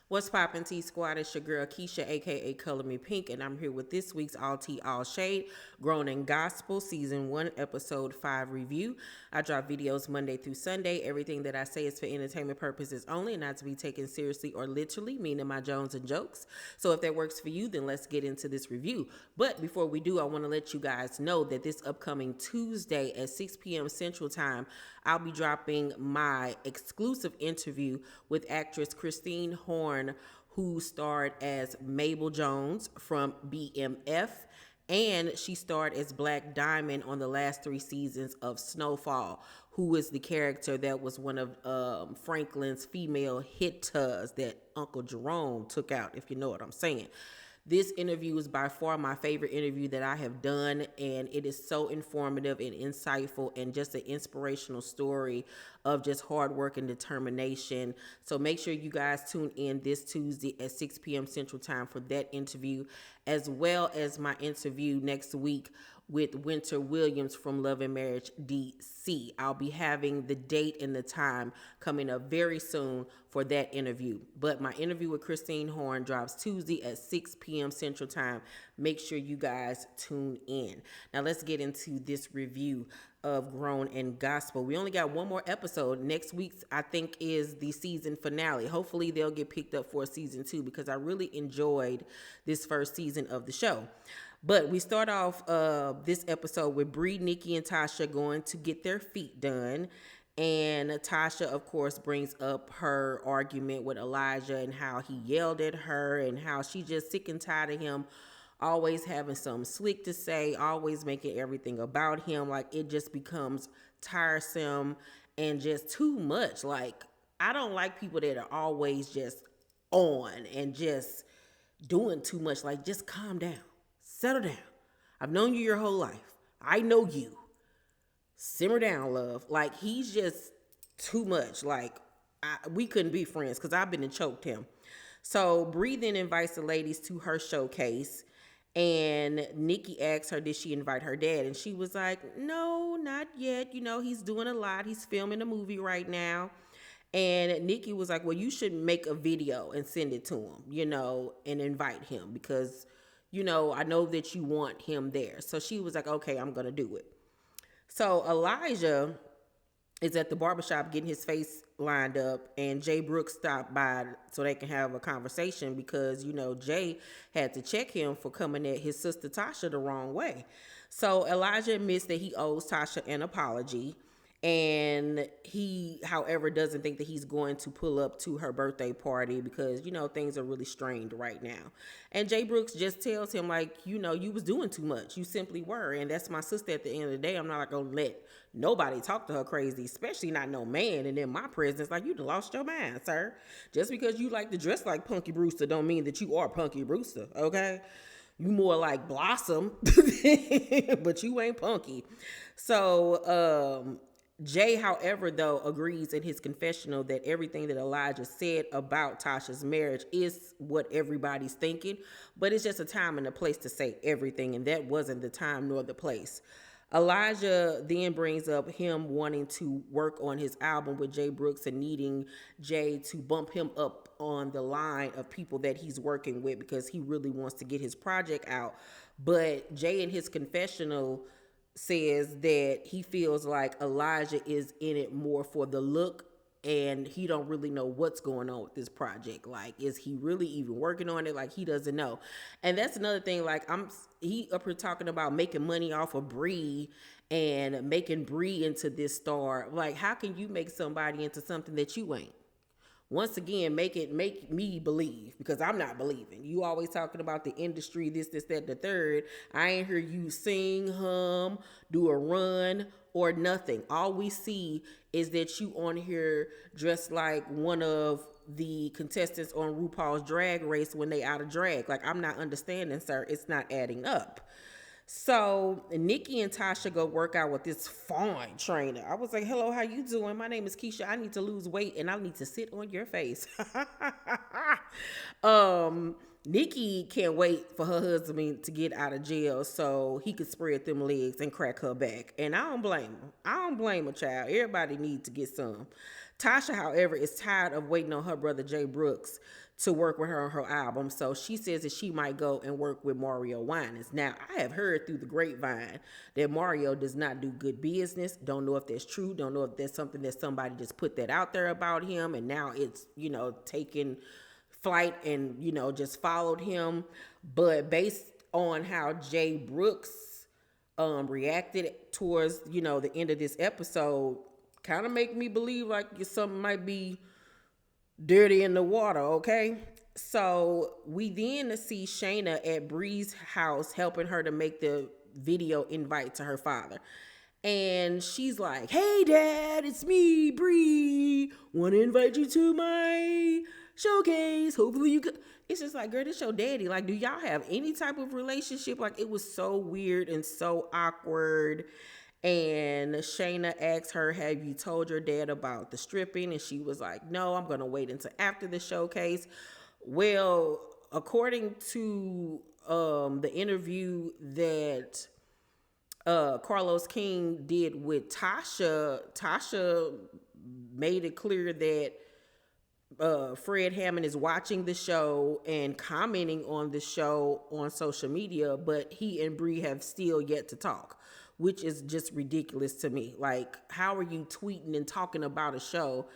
What's poppin' T Squad? It's your girl Keisha, aka Color Me Pynk, and I'm here with this week's All Tea All Shade, Grown in Gospel, Season 1, Episode 5 review. I drop videos Monday through Sunday. Everything that I say is for entertainment purposes only, and not to be taken seriously or literally, meaning my Jones and jokes. So if that works for you, then let's get into this review. But before we do, I want to let you guys know that this upcoming Tuesday at 6 p.m. Central Time, I'll be dropping my exclusive interview with actress Christine Horn, who starred as Mabel Jones from BMF, and she starred as Black Diamond on the last 3 seasons of Snowfall, who is the character that was one of Franklin's female hitters that Uncle Jerome took out, if you know what I'm saying. This interview is by far my favorite interview that I have done, and it is so informative and insightful and just an inspirational story of just hard work and determination. So make sure you guys tune in this Tuesday at 6 p.m. Central Time for that interview, as well as my interview next week with Winter Williams from Love and Marriage DC. I'll be having the date and the time coming up very soon for that interview. But my interview with Christine Horn drops Tuesday at 6 p.m. Central Time. Make sure you guys tune in. Now let's get into this review of Grown in Gospel. We only got one more episode. Next week's, I think, is the season finale. Hopefully they'll get picked up for season 2 because I really enjoyed this first season of the show. But we start off this episode with Bree, Nikki, and Tasha going to get their feet done. And Tasha, of course, brings up her argument with Elijah and how he yelled at her and how she just sick and tired of him always having something slick to say, always making everything about him. Like, it just becomes tiresome and just too much. Like, I don't like people that are always just on and just doing too much. Like, just calm down. Settle down. I've known you your whole life. I know you. Simmer down, love. Like, he's just too much. Like, we couldn't be friends because I've been and choked him. So Bree then invites the ladies to her showcase, and Nikki asks her, did she invite her dad? And she was like, no, not yet. You know, he's doing a lot. He's filming a movie right now. And Nikki was like, well, you should make a video and send it to him, you know, and invite him because, you know, I know that you want him there. So she was like, okay, I'm going to do it. So Elijah is at the barbershop getting his face lined up, and Jay Brooks stopped by so they can have a conversation because, you know, Jay had to check him for coming at his sister Tasha the wrong way. So Elijah admits that he owes Tasha an apology, and he, however, doesn't think that he's going to pull up to her birthday party because, you know, things are really strained right now. And Jay Brooks just tells him, like, you know, you was doing too much. You simply were. And that's my sister at the end of the day. I'm not going to let nobody talk to her crazy, especially not no man. And in my presence, like, you done lost your mind, sir. Just because you like to dress like Punky Brewster don't mean that you are Punky Brewster, okay? You more like Blossom, but you ain't Punky. So, Jay, however, though, agrees in his confessional that everything that Elijah said about Tasha's marriage is what everybody's thinking, but it's just a time and a place to say everything, and that wasn't the time nor the place. Elijah then brings up him wanting to work on his album with Jay Brooks and needing Jay to bump him up on the line of people that he's working with because he really wants to get his project out. But Jay in his confessional says that he feels like Elijah is in it more for the look, and he don't really know what's going on with this project. Like, is he really even working on it? Like, he doesn't know. And that's another thing. Like, he up here talking about making money off of Bree and making Bree into this star. Like, how can you make somebody into something that you ain't? Once again, make me believe, because I'm not believing. You always talking about the industry, this, that, the third. I ain't hear you sing, hum, do a run, or nothing. All we see is that you on here dressed like one of the contestants on RuPaul's Drag Race when they out of drag. Like, I'm not understanding, sir. It's not adding up. So Nikki and Tasha go work out with this fine trainer. I was like, hello, how you doing? My name is Keisha. I need to lose weight and I need to sit on your face. Nikki can't wait for her husband to get out of jail so he could spread them legs and crack her back. And I don't blame her. I don't blame a child. Everybody needs to get some. Tasha, however, is tired of waiting on her brother Jay Brooks to work with her on her album. So she says that she might go and work with Mario Winans. Now, I have heard through the grapevine that Mario does not do good business. Don't know if that's true. Don't know if that's something that somebody just put that out there about him. And now it's, taken flight and, just followed him. But based on how Jay Brooks reacted towards, the end of this episode, kind of make me believe like something might be dirty in the water, okay? So we then see Shayna at Bree's house helping her to make the video invite to her father. And she's like, "Hey, Dad, it's me, Bree. Want to invite you to my showcase. Hopefully you could." It's just like, girl, this your daddy. Like, do y'all have any type of relationship? Like, it was so weird and so awkward. And Shayna asked her, "Have you told your dad about the stripping?" And she was like, "No, I'm going to wait until after the showcase." Well, according to the interview that Carlos King did with Tasha made it clear that Fred Hammond is watching the show and commenting on the show on social media, but he and Bree have still yet to talk, which is just ridiculous to me. Like, how are you tweeting and talking about a show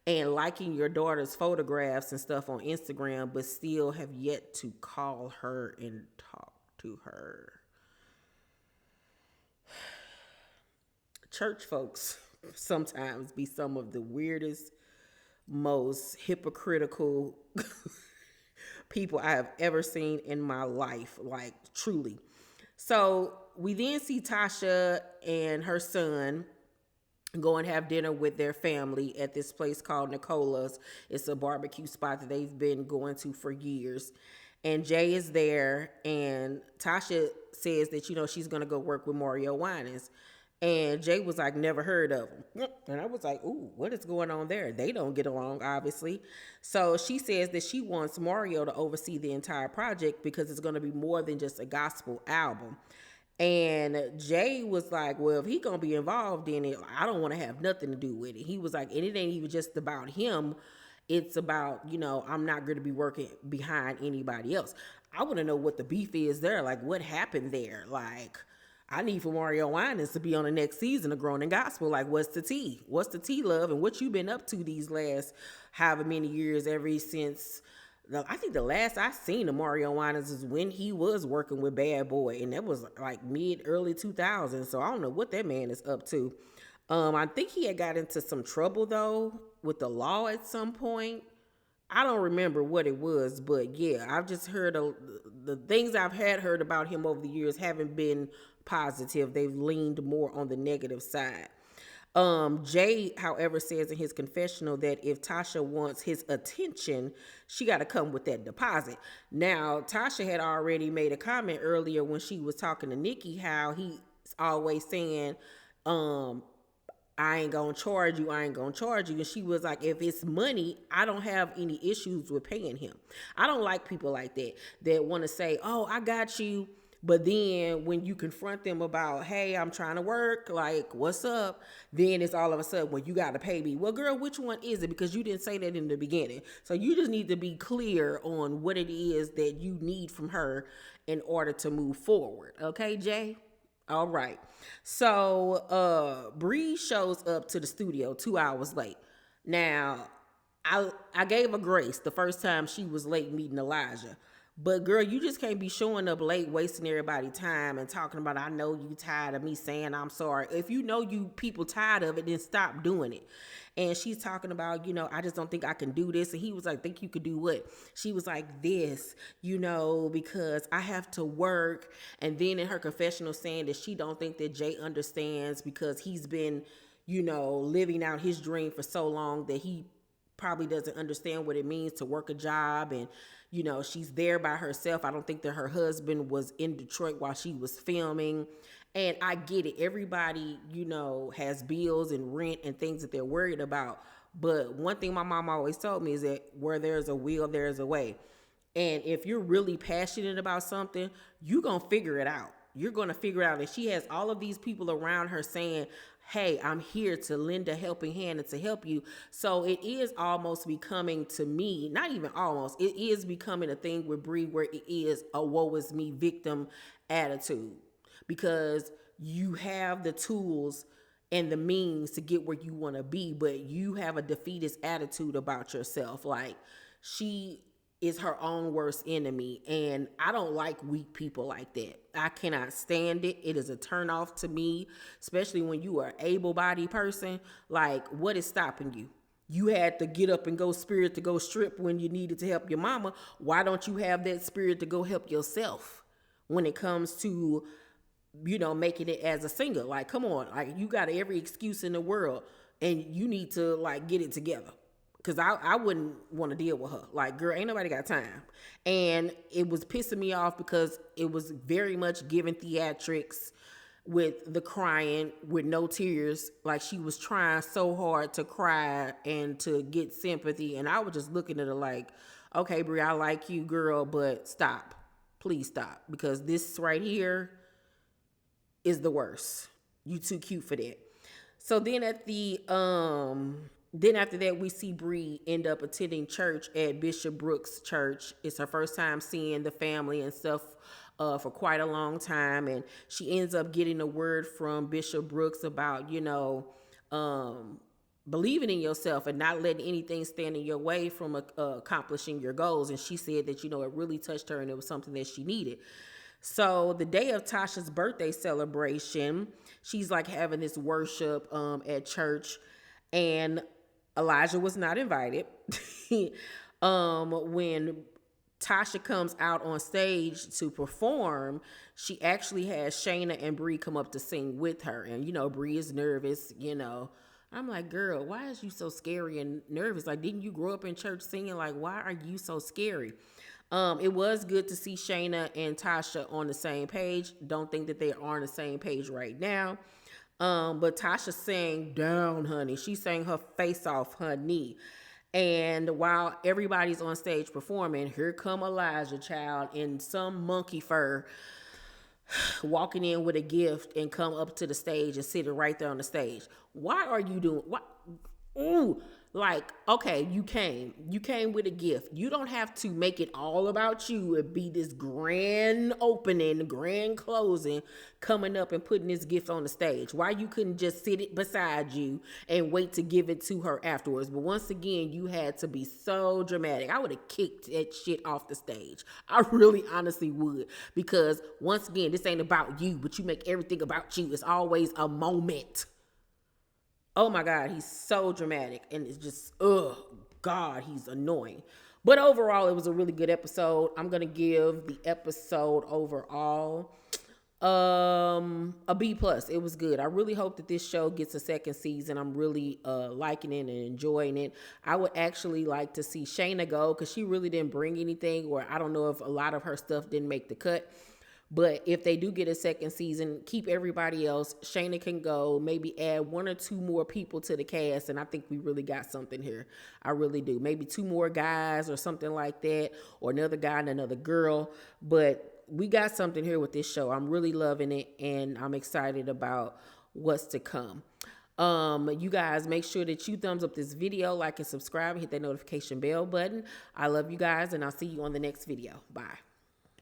and liking your daughter's photographs and stuff on Instagram, but still have yet to call her and talk to her? Church folks sometimes be some of the weirdest, most hypocritical people I have ever seen in my life, like truly. So we then see Tasha and her son go and have dinner with their family at this place called Nicola's. It's a barbecue spot that they've been going to for years. And Jay is there, and Tasha says that, she's going to go work with Mario Winans. And Jay was like, "Never heard of him." And I was like, "Ooh, what is going on there?" They don't get along, obviously. So she says that she wants Mario to oversee the entire project because it's going to be more than just a gospel album. And Jay was like, "Well, if he going to be involved in it, I don't want to have nothing to do with it." He was like, "And it ain't even just about him. It's about, I'm not going to be working behind anybody else." I want to know what the beef is there. Like, what happened there? Like, I need for Mario Winans to be on the next season of Grown in Gospel. Like, what's the tea? What's the tea, love? And what you been up to these last however many years, ever since... I think the last I seen of Mario Winans is when he was working with Bad Boy, and that was like early 2000s. So I don't know what that man is up to. I think he had got into some trouble though with the law at some point. I don't remember what it was, but yeah, I've just heard the things I've heard about him over the years haven't been positive. They've leaned more on the negative side. Jay, however, says in his confessional that if Tasha wants his attention, she got to come with that deposit. Now, Tasha had already made a comment earlier when she was talking to Nikki, how he's always saying, "I ain't gonna charge you, I ain't gonna charge you." And she was like, "If it's money, I don't have any issues with paying him." I don't like people like that want to say, "Oh, I got you." But then when you confront them about, "Hey, I'm trying to work, like, what's up?" Then it's all of a sudden, "Well, you got to pay me." Well, girl, which one is it? Because you didn't say that in the beginning. So you just need to be clear on what it is that you need from her in order to move forward. Okay, Jay? All right. So Bree shows up to the studio 2 hours late. Now, I gave her grace the first time she was late meeting Elijah. But girl, you just can't be showing up late, wasting everybody's time and talking about, "I know you tired of me saying I'm sorry." If you know you people tired of it, then stop doing it. And she's talking about, "I just don't think I can do this." And he was like, "Think you could do what?" She was like, "This, because I have to work." And then in her confessional saying that she don't think that Jay understands because he's been, living out his dream for so long that he probably doesn't understand what it means to work a job. And she's there by herself. I don't think that her husband was in Detroit while she was filming. And I get it. Everybody, has bills and rent and things that they're worried about. But one thing my mom always told me is that where there's a will, there's a way. And if you're really passionate about something, you're going to figure it out. You're going to figure it out. And she has all of these people around her saying, hey, I'm here to lend a helping hand and to help you. So it is almost becoming, to me, not even almost, it is becoming a thing with Bree where it is a woe is me victim attitude, because you have the tools and the means to get where you want to be, but you have a defeatist attitude about yourself. Like, she is her own worst enemy, and I don't like weak people like that. I cannot stand it. It is a turnoff to me, especially when you are an able-bodied person. Like, what is stopping you? You had to get up and go spirit to go strip when you needed to help your mama. Why don't you have that spirit to go help yourself when it comes to, making it as a singer? Like, come on, like, you got every excuse in the world, and you need to, like, get it together. Because I wouldn't want to deal with her. Like, girl, ain't nobody got time. And it was pissing me off because it was very much giving theatrics with the crying with no tears. Like, she was trying so hard to cry and to get sympathy. And I was just looking at her like, okay, Bree, I like you, girl, but stop. Please stop. Because this right here is the worst. You too cute for that. So then after that, we see Bree end up attending church at Bishop Brooks' church. It's her first time seeing the family and stuff for quite a long time. And she ends up getting a word from Bishop Brooks about, believing in yourself and not letting anything stand in your way from accomplishing your goals. And she said that, it really touched her and it was something that she needed. So the day of Tasha's birthday celebration, she's like having this worship at church, and Elijah was not invited. When Tasha comes out on stage to perform, she actually has Shayna and Bree come up to sing with her. And, Bree is nervous, I'm like, girl, why is you so scary and nervous? Like, didn't you grow up in church singing? Like, why are you so scary? It was good to see Shayna and Tasha on the same page. Don't think that they are on the same page right now. But Tasha sang down, honey. She sang her face off, honey. And while everybody's on stage performing, here come Elijah, child, in some monkey fur, walking in with a gift and come up to the stage and sitting right there on the stage. Why are you doing what? Ooh, like, okay, you came with a gift. You don't have to make it all about you and be this grand opening, grand closing, coming up and putting this gift on the stage. Why you couldn't just sit it beside you and wait to give it to her afterwards? But once again, you had to be so dramatic. I would have kicked that shit off the stage. I really honestly would, because once again, this ain't about you, but you make everything about you. It's always a moment. Oh my God, he's so dramatic, and it's just, God, he's annoying. But overall, it was a really good episode. I'm gonna give the episode overall a B plus. It was good. I really hope that this show gets a second season. I'm really liking it and enjoying it. I would actually like to see Shayna go, because she really didn't bring anything, or I don't know if a lot of her stuff didn't make the cut. But if they do get a second season, keep everybody else. Shayna can go, maybe add 1 or 2 more people to the cast, and I think we really got something here. I really do. Maybe 2 more guys or something like that, or another guy and another girl. But we got something here with this show. I'm really loving it, and I'm excited about what's to come. You guys, make sure that you thumbs up this video, like and subscribe, and hit that notification bell button. I love you guys, and I'll see you on the next video. Bye.